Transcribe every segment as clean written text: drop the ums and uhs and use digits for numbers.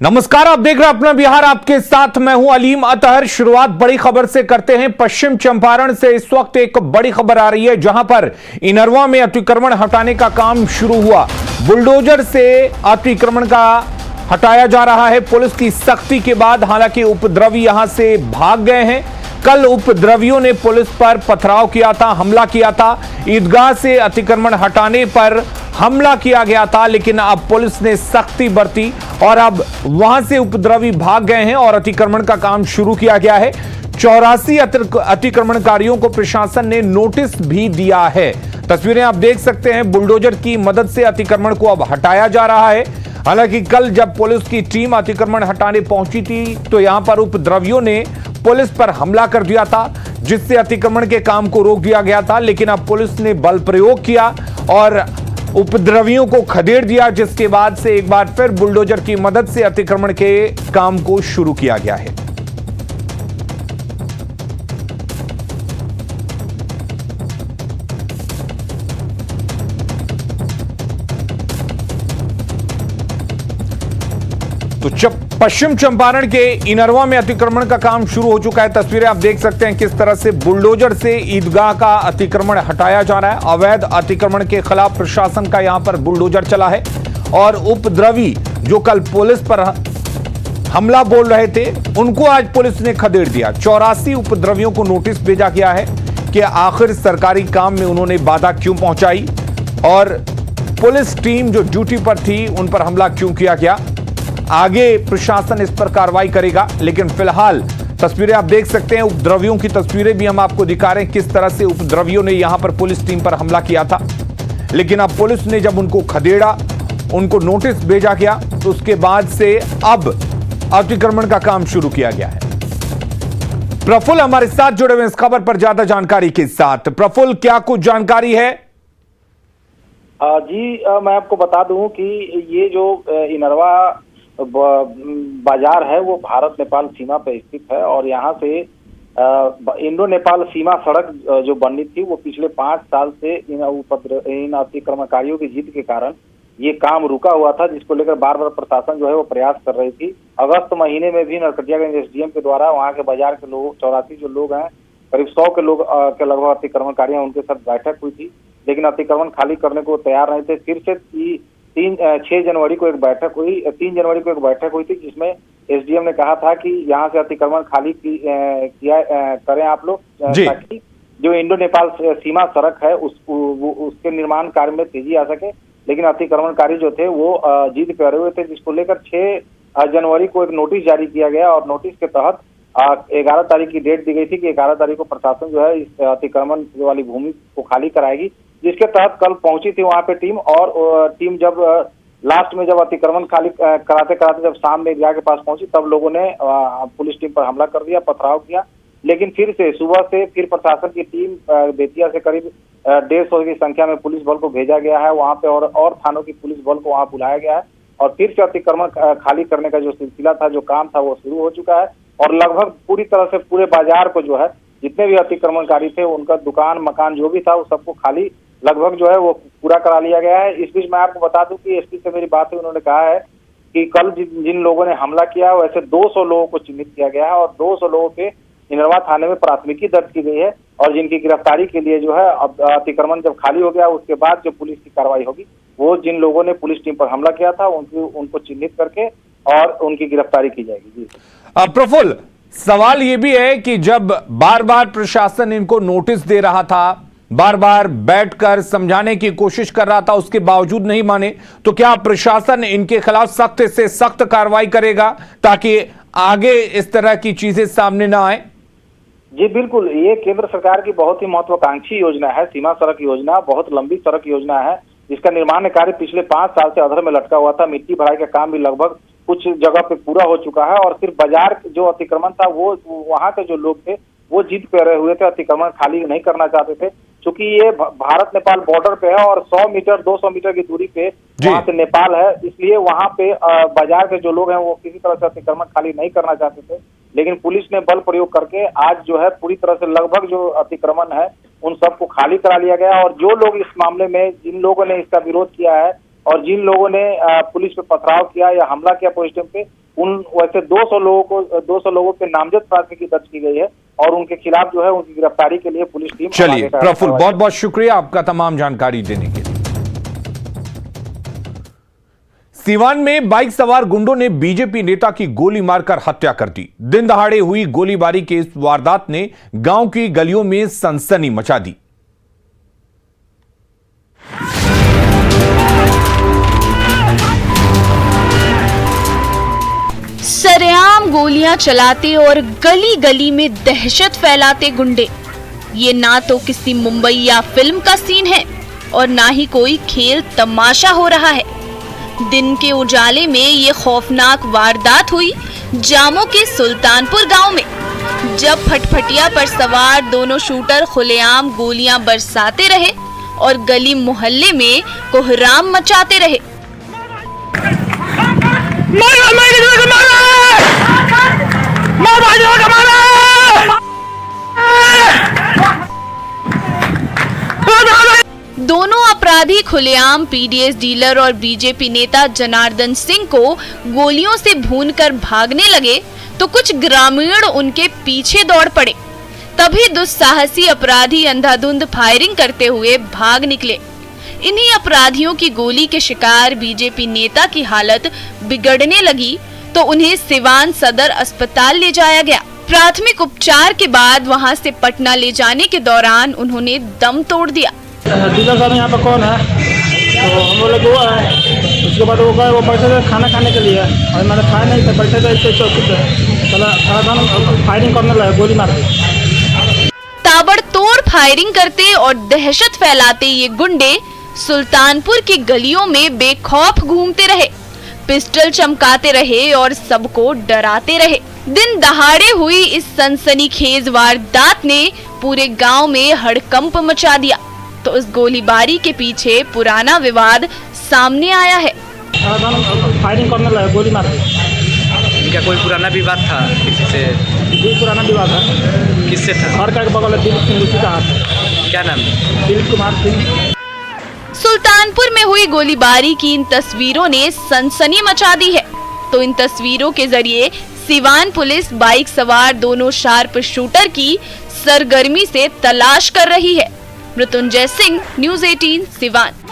नमस्कार, आप देख रहे हैं अपना बिहार। आपके साथ मैं हूं अलीम अतहर। शुरुआत बड़ी खबर से करते हैं। पश्चिम चंपारण से इस वक्त एक बड़ी खबर आ रही है, जहां पर इनरवा में अतिक्रमण हटाने का काम शुरू हुआ। बुलडोजर से अतिक्रमण का हटाया जा रहा है पुलिस की सख्ती के बाद। हालांकि उपद्रवी यहां से भाग गए हैं। कल उपद्रवियों ने पुलिस पर पथराव किया था, हमला किया था। ईदगाह से अतिक्रमण हटाने पर हमला किया गया था, लेकिन अब पुलिस ने सख्ती बरती और अब वहां से उपद्रवी भाग गए हैं और अतिक्रमण का काम शुरू किया गया है। 84 अतिक्रमणकारियों को प्रशासन ने नोटिस भी दिया है। तस्वीरें आप देख सकते हैं। बुलडोजर की मदद से अतिक्रमण को अब हटाया जा रहा है। हालांकि कल जब पुलिस की टीम अतिक्रमण हटाने पहुंची थी तो यहां पर उपद्रवियों ने पुलिस पर हमला कर दिया था, जिससे अतिक्रमण के काम को रोक दिया गया था। लेकिन अब पुलिस ने बल प्रयोग किया और उपद्रवियों को खदेड़ दिया, जिसके बाद से एक बार फिर बुलडोजर की मदद से अतिक्रमण के काम को शुरू किया गया है। तो पश्चिम चंपारण के इनरवा में अतिक्रमण का काम शुरू हो चुका है। तस्वीरें आप देख सकते हैं किस तरह से बुलडोजर से ईदगाह का अतिक्रमण हटाया जा रहा है। अवैध अतिक्रमण के खिलाफ प्रशासन का यहां पर बुलडोजर चला है और उपद्रवी जो कल पुलिस पर हमला बोल रहे थे, उनको आज पुलिस ने खदेड़ दिया। 84 उपद्रवियों को नोटिस भेजा गया है कि आखिर सरकारी काम में उन्होंने बाधा क्यों पहुंचाई और पुलिस टीम जो ड्यूटी पर थी उन पर हमला क्यों किया गया। आगे प्रशासन इस पर कार्रवाई करेगा, लेकिन फिलहाल तस्वीरें आप देख सकते हैं। उपद्रवियों की तस्वीरें भी हम आपको दिखा रहे हैं, किस तरह से उपद्रवियों ने यहां पर पुलिस टीम पर हमला किया था। लेकिन अब पुलिस ने जब उनको खदेड़ा, उनको नोटिस भेजा गया, तो उसके बाद से अब अतिक्रमण का काम शुरू किया गया है। प्रफुल्ल हमारे साथ जुड़े हुए इस खबर पर ज्यादा जानकारी के साथ। प्रफुल्ल, क्या कुछ जानकारी है? जी, मैं आपको बता दूं कि ये जो इनरवा बाजार है वो भारत नेपाल सीमा पर स्थित है और यहाँ से इंडो नेपाल सीमा सड़क जो बननी थी वो पिछले 5 साल से इन अतिक्रमणकारियों की जिद के कारण ये काम रुका हुआ था, जिसको लेकर बार बार प्रशासन जो है वो प्रयास कर रही थी। अगस्त महीने में भी नरकटियागंज एसडीएम के द्वारा वहाँ के बाजार के लोग 84 जो लोग हैं, करीब 100 के लोग के लगभग अतिक्रमणकारी हैं, उनके साथ बैठक हुई थी, लेकिन अतिक्रमण खाली करने को तैयार नहीं थे। फिर से 6 जनवरी को एक बैठक हुई, 3 जनवरी को एक बैठक हुई थी, जिसमें एसडीएम ने कहा था कि यहाँ से अतिक्रमण खाली किया करें आप लोग, ताकि जो इंडो नेपाल सीमा सड़क है उसके निर्माण कार्य में तेजी आ सके। लेकिन अतिक्रमणकारी जो थे वो जिद कर रहे हुए थे, जिसको लेकर 6 जनवरी को एक नोटिस जारी किया गया और नोटिस के तहत 11 तारीख की डेट दी गई थी कि 11 तारीख को प्रशासन जो है इस अतिक्रमण वाली भूमि को खाली कराएगी, जिसके तहत कल पहुंची थी वहां पे टीम। और टीम जब लास्ट में जब अतिक्रमण खाली कराते कराते जब शाम में ईदगाह के पास पहुंची, तब लोगों ने पुलिस टीम पर हमला कर दिया, पथराव किया। लेकिन फिर से सुबह से फिर प्रशासन की टीम बेतिया से करीब 150 की संख्या में पुलिस बल को भेजा गया है वहां पे, और थानों की पुलिस बल को वहां बुलाया गया है और फिर से अतिक्रमण खाली करने का जो सिलसिला था, जो काम था, वो शुरू हो चुका है। और लगभग पूरी तरह से पूरे बाजार को जो है, जितने भी अतिक्रमणकारी थे उनका दुकान मकान जो भी था वो सबको खाली लगभग जो है वो पूरा करा लिया गया है। इस बीच मैं आपको बता दूं कि एसपी से मेरी बात हुई, उन्होंने कहा है कि कल जिन लोगों ने हमला किया वैसे 200 लोगों को चिन्हित किया गया है और 200 लोगों पे इनरवा थाने में प्राथमिकी दर्ज की गई है और जिनकी गिरफ्तारी के लिए जो है अब अतिक्रमण जब खाली हो गया उसके बाद जो पुलिस की कार्रवाई होगी, वो जिन लोगों ने पुलिस टीम पर हमला किया था उनको चिन्हित करके और उनकी गिरफ्तारी की जाएगी। जी प्रफुल्ल, सवाल यह भी है कि जब बार बार प्रशासन इनको नोटिस दे रहा था, बार बार बैठकर समझाने की कोशिश कर रहा था, उसके बावजूद नहीं माने, तो क्या प्रशासन इनके खिलाफ सख्त से सख्त कार्रवाई करेगा ताकि आगे इस तरह की चीजें सामने ना आए? जी बिल्कुल, ये केंद्र सरकार की बहुत ही महत्वाकांक्षी योजना है, सीमा सड़क योजना। बहुत लंबी सड़क योजना है, जिसका निर्माण कार्य पिछले 5 साल से अधर में लटका हुआ था। मिट्टी भराई का काम भी लगभग कुछ जगह पे पूरा हो चुका है और सिर्फ बाजार जो अतिक्रमण था वो वहां के जो लोग थे वो जिद पे रहे हुए थे, अतिक्रमण खाली नहीं करना चाहते थे। क्योंकि ये भारत नेपाल बॉर्डर पे है और 100 मीटर 200 मीटर की दूरी पे वहां से नेपाल है, इसलिए वहां पे बाजार के जो लोग हैं वो किसी तरह से अतिक्रमण खाली नहीं करना चाहते थे। लेकिन पुलिस ने बल प्रयोग करके आज जो है पूरी तरह से लगभग जो अतिक्रमण है उन सबको खाली करा लिया गया और जो लोग इस मामले में जिन लोगों ने इसका विरोध किया है और जिन लोगों ने पुलिस पे पथराव किया या हमला किया पुलिस टीम पे, उन वैसे 200 लोगों पे नामजद प्राथमिकी दर्ज की गई है और उनके खिलाफ जो है उनकी गिरफ्तारी के लिए पुलिस टीम। चलिए प्रफुल्ल, बहुत बहुत शुक्रिया आपका तमाम जानकारी देने के लिए। सीवान में बाइक सवार गुंडों ने बीजेपी नेता की गोली मारकर हत्या कर दी। दिन दहाड़े हुई गोलीबारी के इस वारदात ने गांव की गलियों में सनसनी मचा दी। सरेआम गोलियां चलाते और गली गली में दहशत फैलाते गुंडे, ये ना तो किसी मुंबई या फिल्म का सीन है और ना ही कोई खेल तमाशा हो रहा है। दिन के उजाले में ये खौफनाक वारदात हुई जामो के सुल्तानपुर गांव में, जब फटफटिया पर सवार दोनों शूटर खुलेआम गोलियां बरसाते रहे और गली मोहल्ले में कोहराम मचाते रहे। दोनों अपराधी खुलेआम पीडीएस डीलर और बीजेपी नेता जनार्दन सिंह को गोलियों से भूनकर भागने लगे तो कुछ ग्रामीण उनके पीछे दौड़ पड़े। तभी दुस्साहसी अपराधी अंधाधुंध फायरिंग करते हुए भाग निकले। इन्हीं अपराधियों की गोली के शिकार बीजेपी नेता की हालत बिगड़ने लगी तो उन्हें सिवान सदर अस्पताल ले जाया गया। प्राथमिक उपचार के बाद वहां से पटना ले जाने के दौरान उन्होंने दम तोड़ दिया। डीलर साहब यहाँ पे कौन है? तो हम बोले वो है। उसके बाद वो गए, वो बैठे थे खाना खाने के लिए और मैंने खाया नहीं था, बैठे थे इस चौकी पे, चला फायरिंग करने लगा, गोली मार दी। ताबड़तोड़ फायरिंग करते और दहशत फैलाते ये गुंडे सुल्तानपुर की गलियों में बेखौफ घूमते रहे, पिस्टल चमकाते रहे और सबको डराते रहे। दिन दहाड़े हुई इस सनसनीखेज वारदात ने पूरे गांव में हड़कंप मचा दिया। तो इस गोलीबारी के पीछे पुराना विवाद सामने आया है। फायरिंग करने लगा, गोली मार दी। इनका कोई पुराना विवाद था किसी से? जी पुराना विवाद है। किससे था? घर का बगल है, दिलीप सिंह, उसी का हाथ है। क्या नाम है? दिलीप कुमार सिंह। सुल्तानपुर में हुई गोलीबारी की इन तस्वीरों ने सनसनी मचा दी है। तो इन तस्वीरों के जरिए सिवान पुलिस बाइक सवार दोनों शार्प शूटर की सरगर्मी से तलाश कर रही है। मृत्युंजय सिंह, न्यूज़ 18 सिवान।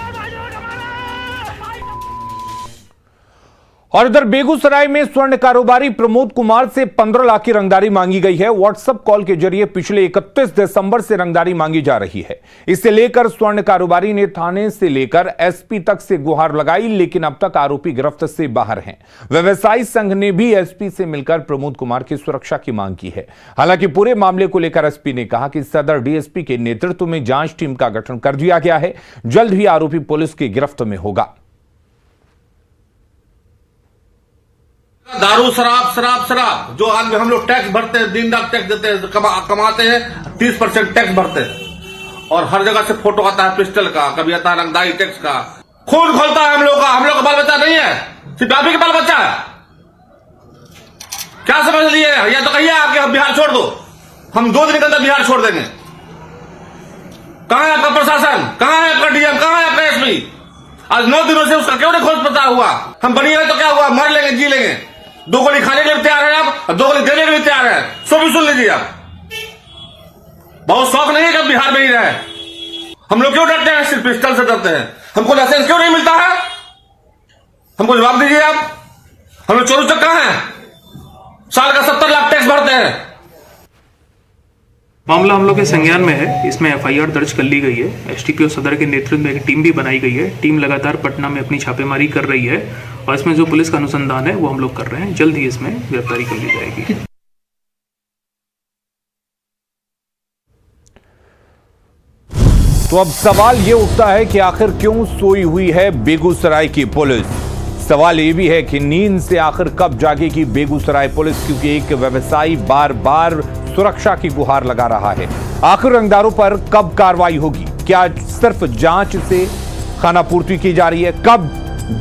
और उधर बेगूसराय में स्वर्ण कारोबारी प्रमोद कुमार से 15 लाख की रंगदारी मांगी गई है। व्हाट्सएप कॉल के जरिए पिछले 31 दिसंबर से रंगदारी मांगी जा रही है। इसे लेकर स्वर्ण कारोबारी ने थाने से लेकर एसपी तक से गुहार लगाई, लेकिन अब तक आरोपी गिरफ्त से बाहर हैं। व्यवसायी संघ ने भी एसपी से मिलकर प्रमोद कुमार की सुरक्षा की मांग की है। हालांकि पूरे मामले को लेकर एसपी ने कहा कि सदर डीएसपी के नेतृत्व में जांच टीम का गठन कर दिया गया है। जल्द ही आरोपी पुलिस की गिरफ्त में होगा। दारू, शराब जो आज हम लोग टैक्स भरते हैं, दिन रात टैक्स देते हैं, कमाते हैं, 30% टैक्स भरते हैं और हर जगह से फोटो आता है पिस्टल का, कभी आता है रंगदारी टैक्स का। खून खोलता है हम लोग का बाल बच्चा नहीं है, सिर्फ आप ही के बाल बच्चा है। क्या समझ लिए? या तो कहिए आपके हम बिहार छोड़ दो, हम 2 दिन के अंदर बिहार छोड़ देंगे। कहां है आपका प्रशासन? कहां है आपका डीएम? कहां है आपका एसपी? आज 9 दिनों से उसका क्यों नहीं खोज पता हुआ? हम बनिए तो क्या हुआ, मर लेंगे, जी लेंगे। 2 गोली खाने के लिए तैयार है आप, 2 गोली देने के लिए तैयार है। सो भी सुन लीजिए आप। बहुत शौक नहीं है कि बिहार में ही रहे। हम लोग क्यों डरते हैं? सिर्फ पिस्टल से डरते हैं। हमको लाइसेंस क्यों नहीं मिलता है? हमको जवाब दीजिए आप। हम लोग चोरी तक कहां है? साल का 70 लाख टैक्स भरते हैं। मामला हम लोग के संज्ञान में है। इसमें एफआईआर दर्ज कर ली गई है। एसटीपीओ सदर के नेतृत्व में एक टीम भी बनाई गई है। टीम लगातार पटना में अपनी छापेमारी कर रही है और इसमें जो पुलिस का अनुसंधान है वो हम लोग कर रहे हैं। जल्द ही इसमें गिरफ्तारी कर ली जाएगी। तो अब सवाल यह उठता है कि आखिर क्यों सोई हुई है बेगूसराय की पुलिस। सवाल यह भी है कि नींद से आखिर कब जागेगी बेगूसराय पुलिस, क्योंकि एक व्यवसायी बार बार सुरक्षा की गुहार लगा रहा है। आखिर रंगदारों पर कब कार्रवाई होगी? क्या सिर्फ जांच से खानापूर्ति की जा रही है? कब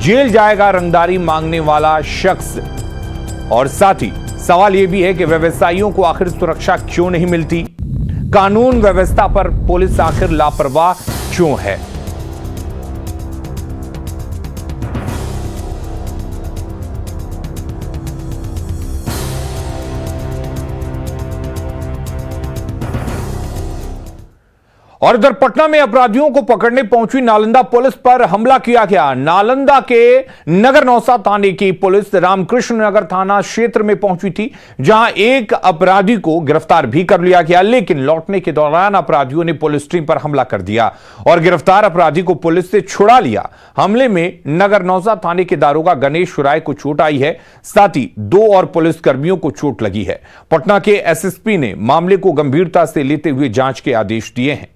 जेल जाएगा रंगदारी मांगने वाला शख्स? और साथ ही सवाल यह भी है कि व्यवसायियों को आखिर सुरक्षा क्यों नहीं मिलती? कानून व्यवस्था पर पुलिस आखिर लापरवाह क्यों है? और इधर पटना में अपराधियों को पकड़ने पहुंची नालंदा पुलिस पर हमला किया गया। नालंदा के नगर नौसा थाने की पुलिस रामकृष्ण नगर थाना क्षेत्र में पहुंची थी, जहां एक अपराधी को गिरफ्तार भी कर लिया गया, लेकिन लौटने के दौरान अपराधियों ने पुलिस टीम पर हमला कर दिया और गिरफ्तार अपराधी को पुलिस से छुड़ा लिया। हमले में नगर नौसा थाने के दारोगा गणेश राय को चोट आई है, साथ ही 2 और पुलिसकर्मियों को चोट लगी है। पटना के एसएसपी ने मामले को गंभीरता से लेते हुए जांच के आदेश दिए हैं।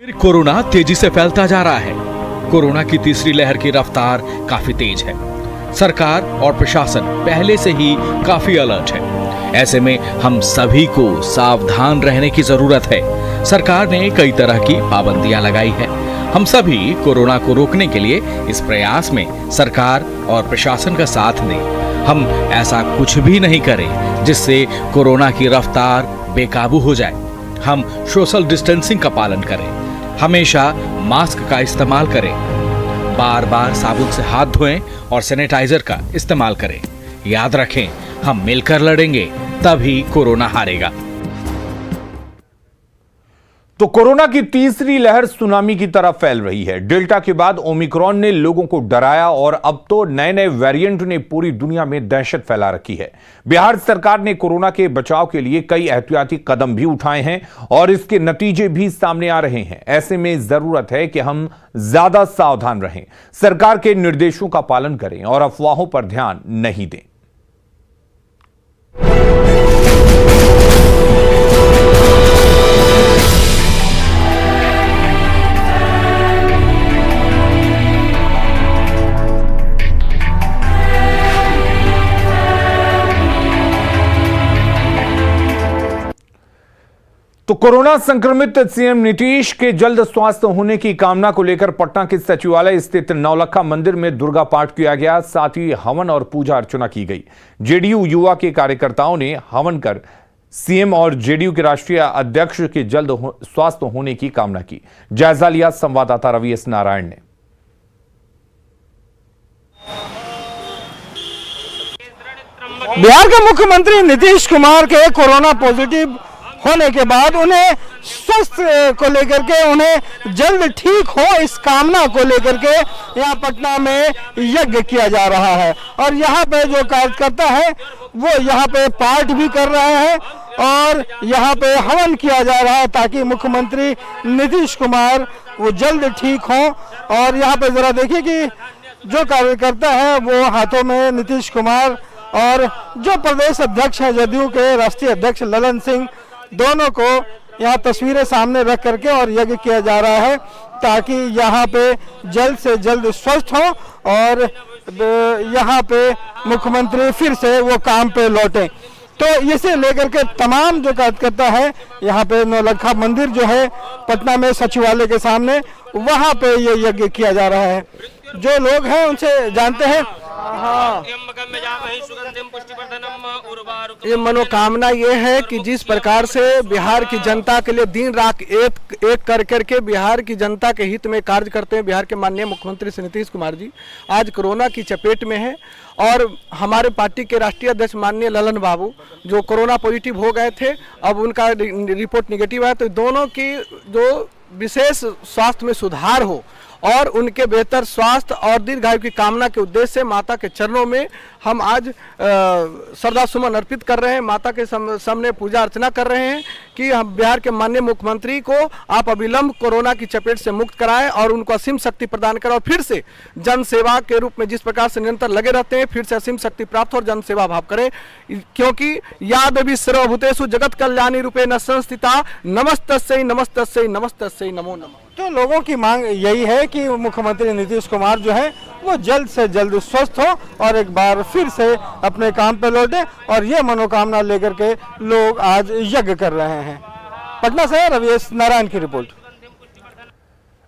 फिर कोरोना तेजी से फैलता जा रहा है। कोरोना की तीसरी लहर की रफ्तार काफी तेज है। सरकार और प्रशासन पहले से ही काफी अलर्ट है। ऐसे में हम सभी को सावधान रहने की जरूरत है। सरकार ने कई तरह की पाबंदियां लगाई है। हम सभी कोरोना को रोकने के लिए इस प्रयास में सरकार और प्रशासन का साथ दें। हम ऐसा कुछ भी नहीं करें जिससे कोरोना की रफ्तार बेकाबू हो जाए। हम सोशल डिस्टेंसिंग का पालन करें, हमेशा मास्क का इस्तेमाल करें, बार बार साबुन से हाथ धोएं और सैनिटाइजर का इस्तेमाल करें। याद रखें, हम मिलकर लड़ेंगे, तभी कोरोना हारेगा। तो कोरोना की तीसरी लहर सुनामी की तरह फैल रही है। डेल्टा के बाद ओमिक्रॉन ने लोगों को डराया और अब तो नए नए वेरिएंट ने पूरी दुनिया में दहशत फैला रखी है। बिहार सरकार ने कोरोना के बचाव के लिए कई एहतियाती कदम भी उठाए हैं और इसके नतीजे भी सामने आ रहे हैं। ऐसे में जरूरत है कि हम ज्यादा सावधान रहें, सरकार के निर्देशों का पालन करें और अफवाहों पर ध्यान नहीं दें। तो कोरोना संक्रमित सीएम नीतीश के जल्द स्वास्थ्य होने की कामना को लेकर पटना के सचिवालय स्थित नौलखा मंदिर में दुर्गा पाठ किया गया, साथ ही हवन और पूजा अर्चना की गई। जेडीयू युवा के कार्यकर्ताओं ने हवन कर सीएम और जेडीयू के राष्ट्रीय अध्यक्ष के जल्द स्वास्थ्य होने की कामना की। जायजा लिया संवाददाता रवि एस नारायण ने। बिहार के मुख्यमंत्री नीतीश कुमार के कोरोना पॉजिटिव होने के बाद उन्हें स्वास्थ्य को लेकर के उन्हें जल्द ठीक हो, इस कामना को लेकर के यहाँ पटना में यज्ञ किया जा रहा है। और यहाँ पे जो कार्यकर्ता है वो यहाँ पे पाठ भी कर रहे हैं और यहाँ पे हवन किया जा रहा है ताकि मुख्यमंत्री नीतीश कुमार वो जल्द ठीक हो। और यहाँ पे जरा देखिए कि जो कार्यकर्ता है वो हाथों में नीतीश कुमार और जो प्रदेश अध्यक्ष है जदयू के राष्ट्रीय अध्यक्ष ललन सिंह, दोनों को यहाँ तस्वीरें सामने रख करके और यज्ञ किया जा रहा है ताकि यहाँ पे जल्द से जल्द स्वस्थ हो और यहाँ पे मुख्यमंत्री फिर से वो काम पे लौटे। तो इसे लेकर के तमाम जो कार्यकर्ता है यहाँ पे नौलखा मंदिर जो है पटना में सचिवालय के सामने, वहाँ पे ये यज्ञ किया जा रहा है। जो लोग हैं उनसे जानते हैं। हाँ, ये मनोकामना ये है कि जिस प्रकार से बिहार की जनता के लिए दिन रात एक कर करके बिहार की जनता के हित में कार्य करते हैं बिहार के माननीय मुख्यमंत्री श्री नीतीश कुमार जी, आज कोरोना की चपेट में है। और हमारे पार्टी के राष्ट्रीय अध्यक्ष माननीय ललन बाबू जो कोरोना पॉजिटिव हो गए थे, अब उनका रिपोर्ट निगेटिव है। तो दोनों की जो विशेष स्वास्थ्य में सुधार हो और उनके बेहतर स्वास्थ्य और दीर्घायु की कामना के उद्देश्य से माता के चरणों में हम आज श्रद्धा सुमन अर्पित कर रहे हैं, माता के सामने पूजा अर्चना कर रहे हैं कि हम बिहार के माननीय मुख्यमंत्री को आप अविलंब कोरोना की चपेट से मुक्त कराएं और उनको असीम शक्ति प्रदान करें और फिर से जन सेवा के रूप में जिस प्रकार से निरंतर लगे रहते हैं फिर से असीम शक्ति प्राप्त और जन सेवा भाव करें। क्योंकि या देवी सर्वभूतेषु जगत कल्याणी रूपेण संस्थिता नमस्तस्यै नमस्तस्यै नमस्तस्यै नमो नमः। तो लोगों की मांग यही है कि मुख्यमंत्री नीतीश कुमार जो है वो जल्द से जल्द स्वस्थ हो और एक बार फिर से अपने काम पे लौटे और ये मनोकामना लेकर के लोग आज यज्ञ कर रहे हैं। पटना से रवि एस नारायण की रिपोर्ट।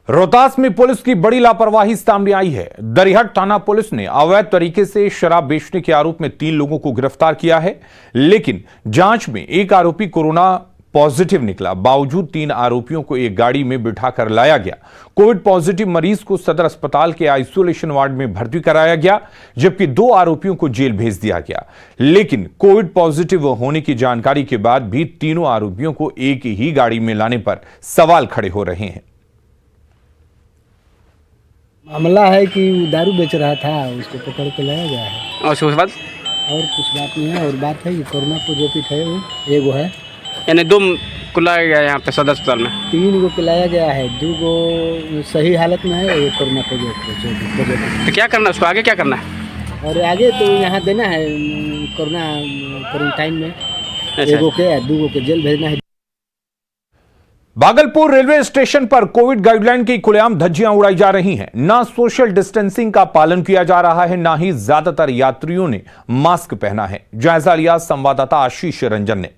रोहतास में पुलिस की बड़ी लापरवाही सामने आई है। दरिहट थाना पुलिस ने अवैध तरीके से शराब बेचने के आरोप में 3 लोगों को गिरफ्तार किया है, लेकिन जांच में एक आरोपी कोरोना पॉजिटिव निकला। बावजूद 3 आरोपियों को एक गाड़ी में बिठाकर लाया गया। कोविड पॉजिटिव मरीज को सदर अस्पताल के आइसोलेशन वार्ड में भर्ती कराया गया, जबकि 2 आरोपियों को जेल भेज दिया गया। लेकिन कोविड पॉजिटिव होने की जानकारी के बाद भी तीनों आरोपियों को एक ही गाड़ी में लाने पर सवाल खड़े हो रहे हैं। मामला है कि दारू बेच रहा था, उसको पकड़ के लाया गया है। और उसके बाद और कुछ बात नहीं है। और बात है कि कोरोना पॉजिटिव है, वो एगो है, यानी 2 को लाया गया यहाँ पे सदर अस्पताल में। 3 गो को लाया गया है, 2 गो सही हालत में है, एक कोरोना पॉजिटिव। तो क्या करना है उसको, आगे क्या करना है? और आगे तो यहाँ देना है कोरोना क्वारंटाइन में, एगो के 2 गो के जेल भेजना है। भागलपुर रेलवे स्टेशन पर कोविड गाइडलाइन की खुलेआम धज्जियां उड़ाई जा रही हैं। ना सोशल डिस्टेंसिंग का पालन किया जा रहा है, ना ही ज्यादातर यात्रियों ने मास्क पहना है। जायजा लिया संवाददाता आशीष रंजन ने।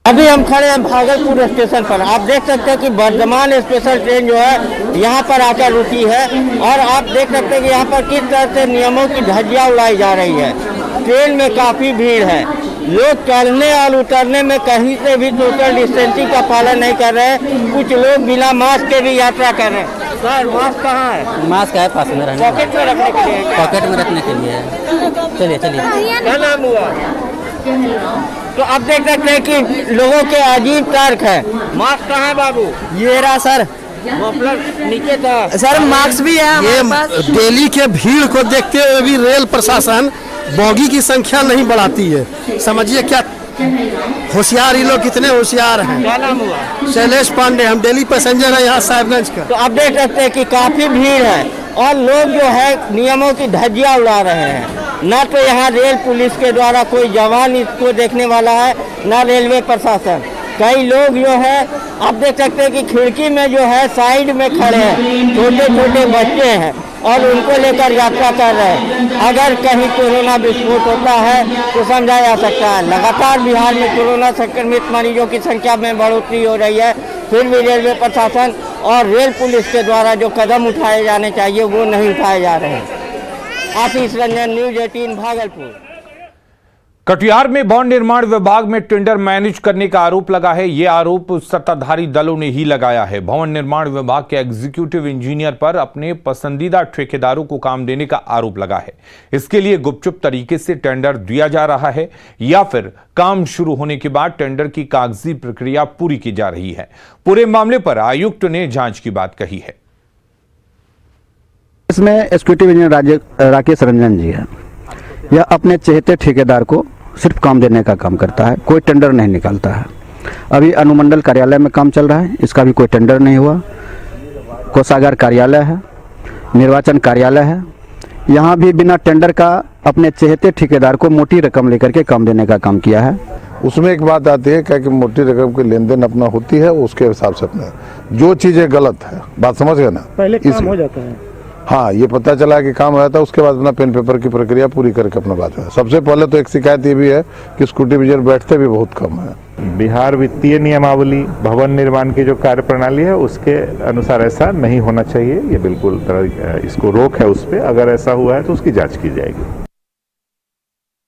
अभी हम खड़े हैं भागलपुर स्टेशन पर। आप देख सकते हैं कि वर्धमान स्पेशल ट्रेन जो है यहाँ पर आकर रुकी है, और आप देख सकते हैं कि यहाँ पर किस तरह से नियमों की धज्जियां उड़ाई जा रही है। ट्रेन में काफी भीड़ है, लोग चढ़ने और उतरने में कहीं से भी सोशल डिस्टेंसिंग का पालन नहीं कर रहे हैं। कुछ लोग बिना मास्क के भी यात्रा कर रहे हैं। सर, मास्क कहाँ है? मास्क है पास में, पॉकेट में रखने के लिए। पॉकेट में रखने के लिए। चलिए चलिए। क्या नाम हुआ? तो आप देख सकते हैं कि लोगों के अजीब तर्क है। मास्क कहाँ है बाबू? ये रहा सर, मफलर नीचे था। सर मास्क भी है हमारे पास। दिल्ली के भीड़ को देखते हुए भी रेल प्रशासन बोगी की संख्या नहीं बढ़ाती है। समझिए क्या होशियार, ये लोग कितने होशियार हैं। क्या नाम हुआ? शैलेश पांडे, हम दिल्ली पैसेंजर हैं यहाँ साहिबगंज का। तो आप देख सकते हैं कि काफी भीड़ है, और लोग जो है नियमों की धज्जियां उड़ा रहे हैं। न तो यहाँ रेल पुलिस के द्वारा कोई जवान इसको देखने वाला है, न रेलवे प्रशासन। कई लोग जो है आप देख सकते हैं कि खिड़की में जो है साइड में खड़े हैं, छोटे छोटे बच्चे हैं, और उनको लेकर यात्रा कर रहे हैं। अगर कहीं कोरोना विस्फोट होता है तो समझा जा सकता है। लगातार बिहार में कोरोना संक्रमित मरीजों की संख्या में बढ़ोतरी हो रही है, फिर भी रेलवे प्रशासन और रेल पुलिस के द्वारा जो कदम उठाए जाने चाहिए वो नहीं उठाए जा रहे हैं। आशीष रंजन, न्यूज़ 18 भागलपुर। कटिहार में भवन निर्माण विभाग में टेंडर मैनेज करने का आरोप लगा है। यह आरोप सत्ताधारी दलों ने ही लगाया है। भवन निर्माण विभाग के एग्जीक्यूटिव इंजीनियर पर अपने पसंदीदा ठेकेदारों को काम देने का आरोप लगा है। इसके लिए गुपचुप तरीके से टेंडर दिया जा रहा है, या फिर काम शुरू होने के बाद टेंडर की कागजी प्रक्रिया पूरी की जा रही है। पूरे मामले पर आयुक्त ने जांच की बात कही है। इसमें एग्जीक्यूटिव इंजीनियर राकेश रंजन जी है। यह अपने चहेते ठेकेदार को सिर्फ काम देने का काम करता है, कोई टेंडर नहीं निकालता है। अभी अनुमंडल कार्यालय में काम चल रहा है, इसका भी कोई टेंडर नहीं हुआ। कोषागार कार्यालय है, निर्वाचन कार्यालय है, यहाँ भी बिना टेंडर का अपने चहेते ठेकेदार को मोटी रकम लेकर के काम देने का काम किया है। उसमें एक बात आती है क्या कि मोटी रकम की लेन देन अपना होती है, उसके हिसाब से अपने जो चीज़ें गलत है, बात समझ गए ना, पहले काम हो जाता है। हाँ, ये पता चला कि काम हो जाता है, उसके बाद अपना पेन पेपर की प्रक्रिया पूरी करके अपना बात है। सबसे पहले तो एक शिकायत ये भी है कि स्कूटी विजर बैठते भी बहुत कम है। बिहार वित्तीय नियमावली भवन निर्माण की जो कार्य प्रणाली है उसके अनुसार ऐसा नहीं होना चाहिए। ये बिल्कुल इसको रोक है उस पर। अगर ऐसा हुआ है तो उसकी जांच की जाएगी।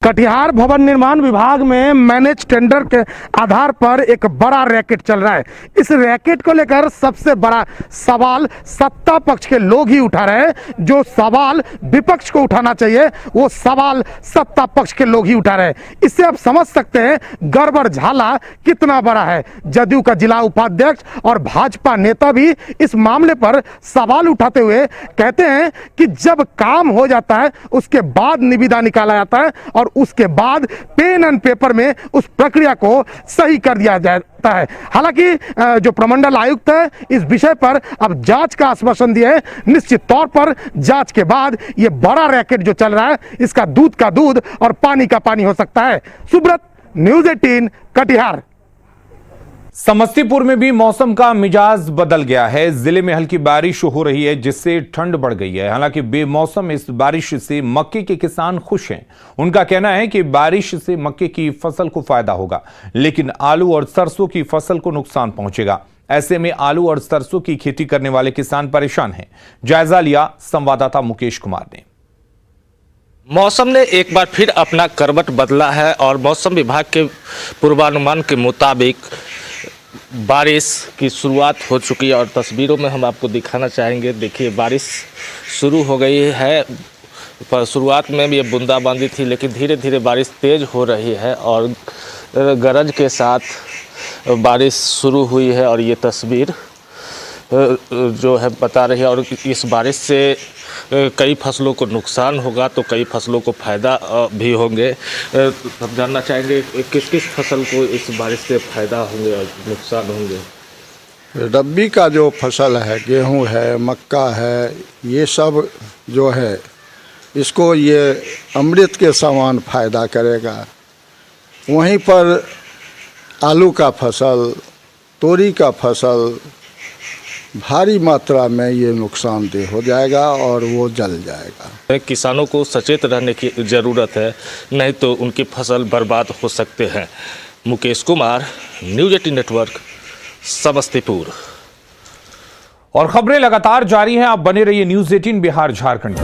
कटिहार भवन निर्माण विभाग में मैनेज टेंडर के आधार पर एक बड़ा रैकेट चल रहा है। इस रैकेट को लेकर सबसे बड़ा सवाल सत्ता पक्ष के लोग ही उठा रहे हैं। जो सवाल विपक्ष को उठाना चाहिए वो सवाल सत्ता पक्ष के लोग ही उठा रहे हैं। इससे आप समझ सकते हैं गड़बड़ झाला कितना बड़ा है। जदयू का जिला उपाध्यक्ष और भाजपा नेता भी इस मामले पर सवाल उठाते हुए कहते हैं कि जब काम हो जाता है उसके बाद निविदा निकाला जाता है, और उसके बाद पेन एंड पेपर में उस प्रक्रिया को सही कर दिया जाता है। हालांकि जो प्रमंडल आयुक्त है इस विषय पर अब जांच का आश्वासन दिए हैं। निश्चित तौर पर जांच के बाद ये बड़ा रैकेट जो चल रहा है इसका दूध का दूध और पानी का पानी हो सकता है। सुब्रत, न्यूज़ 18 कटिहार। समस्तीपुर में भी मौसम का मिजाज बदल गया है। जिले में हल्की बारिश हो रही है जिससे ठंड बढ़ गई है। हालांकि बेमौसम इस बारिश से मक्के के किसान खुश हैं। उनका कहना है कि बारिश से मक्के की फसल को फायदा होगा, लेकिन आलू और सरसों की फसल को नुकसान पहुंचेगा। ऐसे में आलू और सरसों की खेती करने वाले किसान परेशान हैं। जायजा लिया संवाददाता मुकेश कुमार ने। मौसम ने एक बार फिर अपना करवट बदला है और मौसम विभाग के पूर्वानुमान के मुताबिक बारिश की शुरुआत हो चुकी है और तस्वीरों में हम आपको दिखाना चाहेंगे। देखिए बारिश शुरू हो गई है, पर शुरुआत में भी ये बूंदाबांदी थी, लेकिन धीरे धीरे बारिश तेज़ हो रही है और गरज के साथ बारिश शुरू हुई है। और ये तस्वीर जो है बता रही है, और इस बारिश से कई फसलों को नुकसान होगा तो कई फसलों को फ़ायदा भी होंगे। हम जानना चाहेंगे किस किस फसल को इस बारिश से फ़ायदा होंगे और नुकसान होंगे। रबी का जो फसल है, गेहूं है, मक्का है, ये सब जो है इसको ये अमृत के समान फ़ायदा करेगा। वहीं पर आलू का फसल, तोरी का फसल भारी मात्रा में ये नुकसानदेह हो जाएगा और वो जल जाएगा। किसानों को सचेत रहने की ज़रूरत है, नहीं तो उनकी फसल बर्बाद हो सकते हैं। Mukesh Kumar, news 18 network, Samastipur. और खबरें लगातार जारी हैं, आप बने रहिए न्यूज़ 18 बिहार झारखंड।